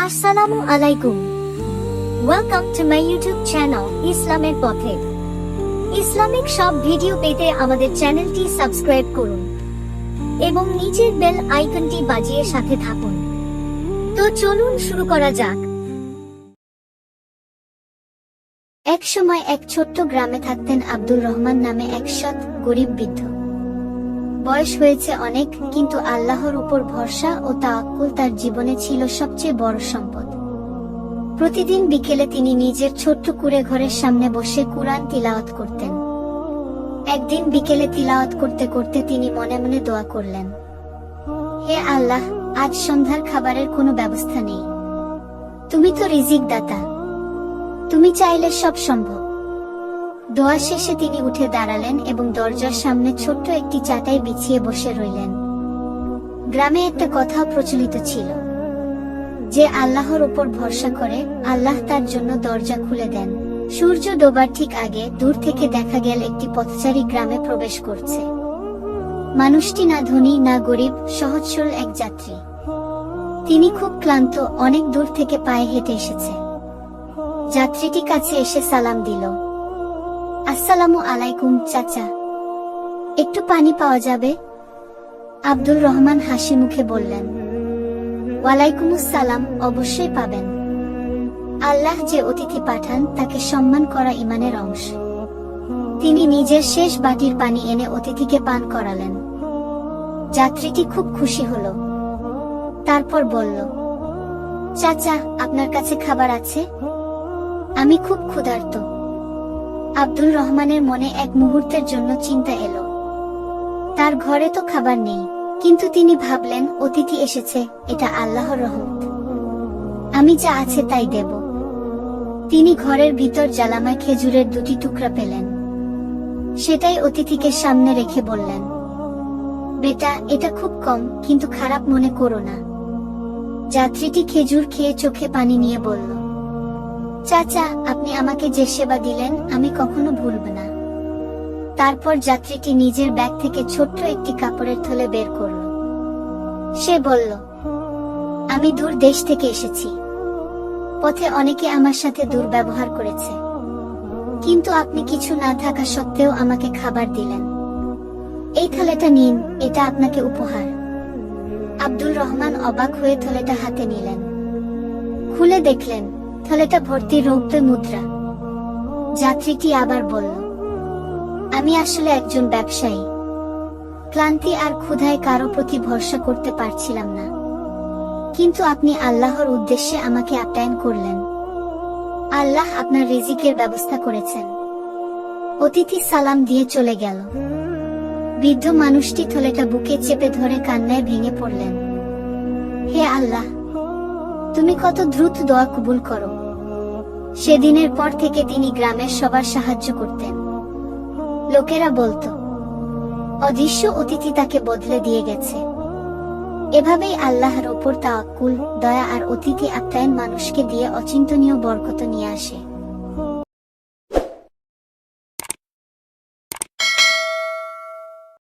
আসসালামু আলাইকুম। Welcome to my YouTube channel ইসলামের পথে। ইসলামিক সব ভিডিও পেতে আমাদের চ্যানেলটি সাবস্ক্রাইব করুন এবং নিচের বেল আইকনটি বাজিয়ে সাথে থাকুন। তো চলুন শুরু করা যাক। এক সময় এক ছোট্ট গ্রামে থাকতেন আব্দুর রহমান নামে এক সৎ গরিব বৃদ্ধ। বয়স হয়েছে অনেক, কিন্তু আল্লাহর উপর ভরসা ও তাওয়াক্কুল তার জীবনে ছিল সবচেয়ে বড় সম্পদ। প্রতিদিন বিকেলে তিনি নিজের ছোট্ট কুঁড়ে ঘরের সামনে বসে কুরআন তিলাওয়াত করতেন। একদিন বিকেলে তিলাওয়াত করতে করতে তিনি মনে মনে দোয়া করলেন, হে আল্লাহ, আজ সন্ধ্যার খাবারের কোনো ব্যবস্থা নেই। তুমি তো রিজিক দাতা, তুমি চাইলে সব সম্ভব। দোয়া শেষে তিনি উঠে দাঁড়ালেন এবং দরজার সামনে ছোট্ট একটি চাটাই বিছিয়ে বসে রইলেন। গ্রামে একটা কথাও প্রচলিত ছিল, যে আল্লাহর উপর ভরসা করে আল্লাহ তার জন্য দরজা খুলে দেন। সূর্য ডোবার ঠিক আগে দূর থেকে দেখা গেল একটি পথচারী গ্রামে প্রবেশ করছে। মানুষটি না ধনী না গরিব, সহজ সরল এক যাত্রী। তিনি খুব ক্লান্ত, অনেক দূর থেকে পায়ে হেঁটে এসেছে। যাত্রীটি কাছে এসে সালাম দিল, আসসালামু আলাইকুম চাচা, একটু পানি পাওয়া যাবে? আব্দুর রহমান হাসি মুখে বললেন, ওয়ালাইকুমুসসালাম, অবশ্যই পাবেন। আল্লাহ যে অতিথি পাঠান তাকে সম্মান করা ঈমানের অংশ। তিনি নিজের শেষ বাটির পানি এনে অতিথিকে পান করালেন। যাত্রীটি খুব খুশি হলো। তারপর বলল, চাচা, আপনার কাছে খাবার আছে? আমি খুব ক্ষুধার্ত। আব্দুর রহমানের মনে এক মুহূর্তের জন্য চিন্তা এলো। তার ঘরে তো খাবার নেই, কিন্তু তিনি ভাবলেন, অতিথি এসেছে, এটা আল্লাহর রহমত, আমি যা আছে তাই দেব। তিনি ঘরের ভিতর জ্বালামায় খেজুরের দুটি টুকরা পেলেন। সেটাই অতিথিকে সামনে রেখে বললেন, বেটা, এটা খুব কম, কিন্তু খারাপ মনে করো না। যাত্রীটি খেজুর খেয়ে চোখে পানি নিয়ে বলল, চাচা, আপনি আমাকে যে সেবা দিলেন আমি কখনো ভুলব না। তারপর যাত্রীটি নিজের ব্যাগ থেকে ছোট্ট একটি কাপড়ের থলে বের করল। সে বলল, আমি দূর দেশ থেকে এসেছি। পথে অনেকে আমার সাথে দুর্ব্যবহার করেছে, কিন্তু আপনি কিছু না থাকা সত্ত্বেও আমাকে খাবার দিলেন। এই থলেটা নিন, এটা আপনাকে উপহার। আব্দুর রহমান অবাক হয়ে থলেটা হাতে নিলেন। খুলে দেখলেন থলেটা ভর্তি রৌপ্য মুদ্রা। যাত্রীটি আবার বলল, আমি আসলে একজন ব্যবসায়ী। ক্লান্তি আর ক্ষুধায় কারো প্রতি ভরসা করতে পারছিলাম না, কিন্তু আপনি আল্লাহর উদ্দেশ্যে আমাকে আপ্যায়ন করলেন। আল্লাহ আপনার রিজিকের ব্যবস্থা করেছেন। অতিথি সালাম দিয়ে চলে গেল। বৃদ্ধ মানুষটি থলেটা বুকে চেপে ধরে কান্নায় ভেঙে পড়লেন, হে আল্লাহ, তুমি কত দ্রুত দোয়া কবুল করো। সেদিনের পর থেকে তিনি গ্রামের সবার সাহায্য করতেন। লোকেরা বলতো, অদৃশ্য অতিথি তাকে বদলে দিয়ে গেছে। এভাবেই আল্লাহর ওপর তাওয়াক্কুল, দয়া আর অতিথি আপ্যায়ন মানুষকে দিয়ে অচিন্তনীয় বরকত নিয়ে আসে।